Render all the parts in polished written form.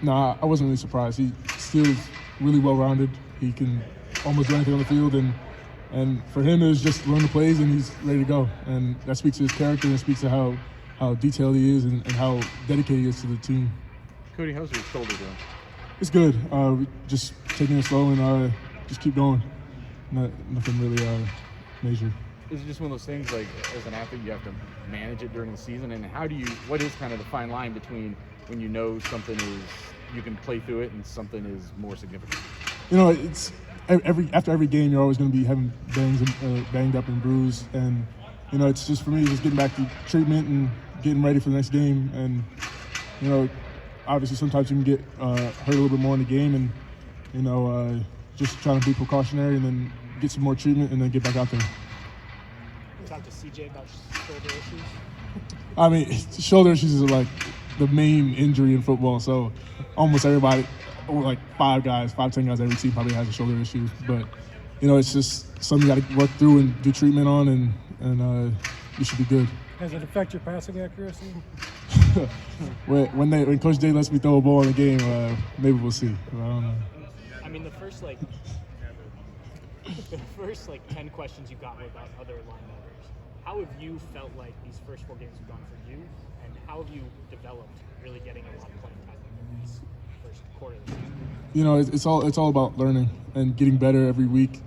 No, I wasn't really surprised. He still is really well-rounded. He can almost do anything on the field, and for him, it was just learn the plays, and he's ready to go. And that speaks to his character, and speaks to how detailed he is and how dedicated he is to the team. Cody, how's your shoulder doing? It's good. We just taking it slow and just keep going. Nothing really major. Is it just one of those things, like, as an athlete, you have to manage it during the season? And what is kind of the fine line between when you know something you can play through it and something is more significant? It's after every game, you're always going to be having banged up and bruised. And, it's just, for me, just getting back to treatment and getting ready for the next game. And, obviously sometimes you can get hurt a little bit more in the game and, just trying to be precautionary and then get some more treatment and then get back out there. Talk to CJ about shoulder issues? I mean, shoulder issues are like the main injury in football. So almost everybody, or like 10 guys every team probably has a shoulder issue. But, it's just something you got to work through and do treatment on, and you should be good. Does it affect your passing accuracy? when Coach Day lets me throw a ball in the game, maybe we'll see. I don't know. I mean, the first 10 questions you got were about other linebackers. How have you felt like these first 4 games have gone for you, and how have you developed really getting a lot of playing time in this first quarter of the season? It's all about learning and getting better every week.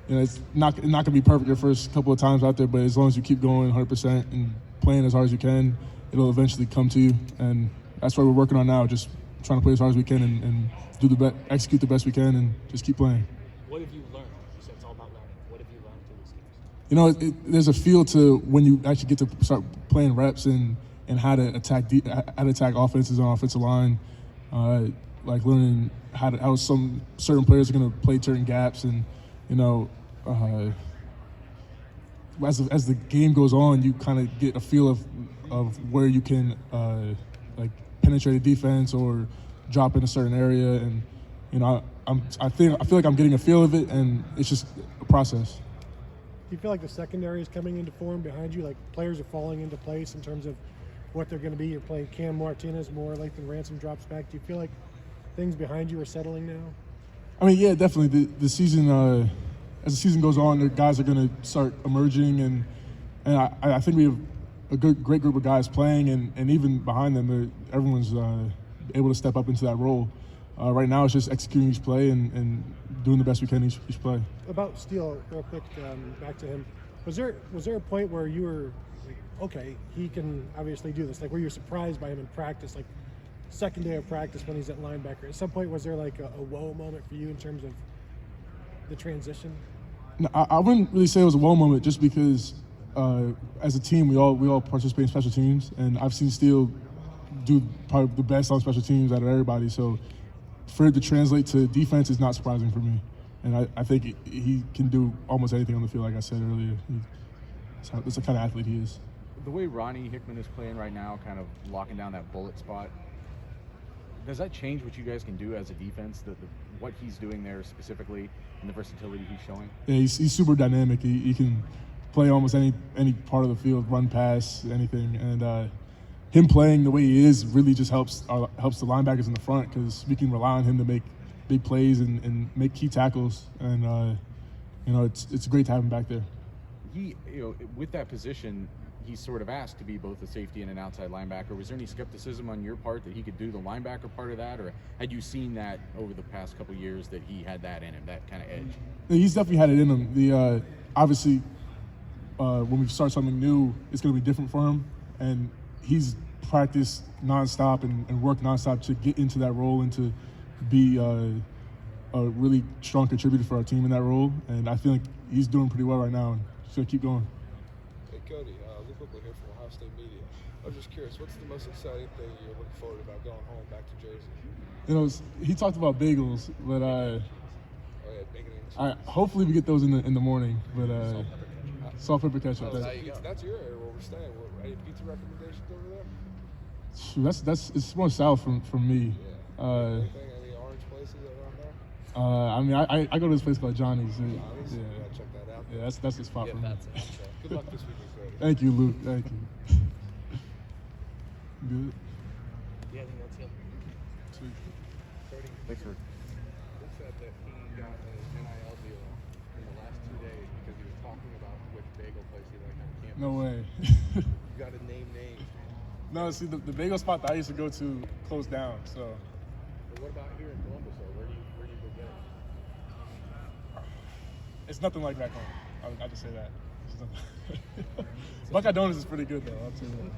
It's not going to be perfect your first couple of times out there, but as long as you keep going 100% and playing as hard as you can, it'll eventually come to you. And that's what we're working on now, just trying to play as hard as we can and execute the best we can and just keep playing. What have you learned? You said it's all about learning. What have you learned through these games? There's a feel to when you actually get to start playing reps and how to attack offenses on offensive line, like learning how some certain players are going to play certain gaps, and as the game goes on, you kind of get a feel of where you can like penetrate a defense or drop in a certain area, and I feel like I'm getting a feel of it, and it's just a process. Do you feel like the secondary is coming into form behind you? Like players are falling into place in terms of what they're going to be? You're playing Cam Martinez more, Lathan Ransom drops back. Do you feel like things behind you are settling now? I mean, yeah, definitely. The season, as the season goes on, the guys are going to start emerging, and I think we have a great group of guys playing, and even behind them, everyone's able to step up into that role. Right now, it's just executing each play and doing the best we can each play. About Steele, real quick, back to him. Was there a point where you were like, okay, he can obviously do this? Like, were you surprised by him in practice, like second day of practice when he's at linebacker? At some point, was there like a whoa moment for you in terms of the transition? No, I wouldn't really say it was a whoa moment, just because as a team, we all participate in special teams, and I've seen Steele do probably the best on special teams out of everybody. So for it to translate to defense is not surprising for me. And I think he can do almost anything on the field, like I said earlier. That's the kind of athlete he is. The way Ronnie Hickman is playing right now, kind of locking down that bullet spot, does that change what you guys can do as a defense, what he's doing there specifically, and the versatility he's showing? Yeah, he's super dynamic. He can play almost any part of the field, run, pass, anything. And him playing the way he is really just helps the linebackers in the front, because we can rely on him to make big plays and make key tackles. And it's great to have him back there. He, with that position, he's sort of asked to be both a safety and an outside linebacker. Was there any skepticism on your part that he could do the linebacker part of that, or had you seen that over the past couple of years that he had that in him, that kind of edge? He's definitely had it in him. Obviously, when we start something new, it's going to be different for him, and he's practiced nonstop and worked nonstop to get into that role and to be a really strong contributor for our team in that role. And I feel like he's doing pretty well right now, and just going to keep going. Hey, Cody, Luke Whipple here from Ohio State Media. I'm just curious, what's the most exciting thing you're looking forward about going home back to Jersey? He talked about bagels, but oh, yeah, bacon and cheese. hopefully we get those in the morning. But salt pepper ketchup. That's your area where we're staying. Any pizza recommendations over there? That's it's more south from me. Yeah. Any orange places around there? I go to this place called Johnny's. Johnny's? Yeah. Yeah, check that out. Yeah, that's the spot for me. Good luck this weekend, Cody. Thank you, Luke. Thank you. Good. Yeah, I think that's it. Thanks for. He said that he got an NIL deal in the last 2 days because he was talking about which bagel place he liked on campus. No way. You got to name names. No, see, the bagel spot that I used to go to closed down, so. But what about here in Columbus, though? Where do you go get it? It's nothing like back home. I'll just say that. It's nothing. Buckeye Donuts is pretty good, though. I'll tell you that.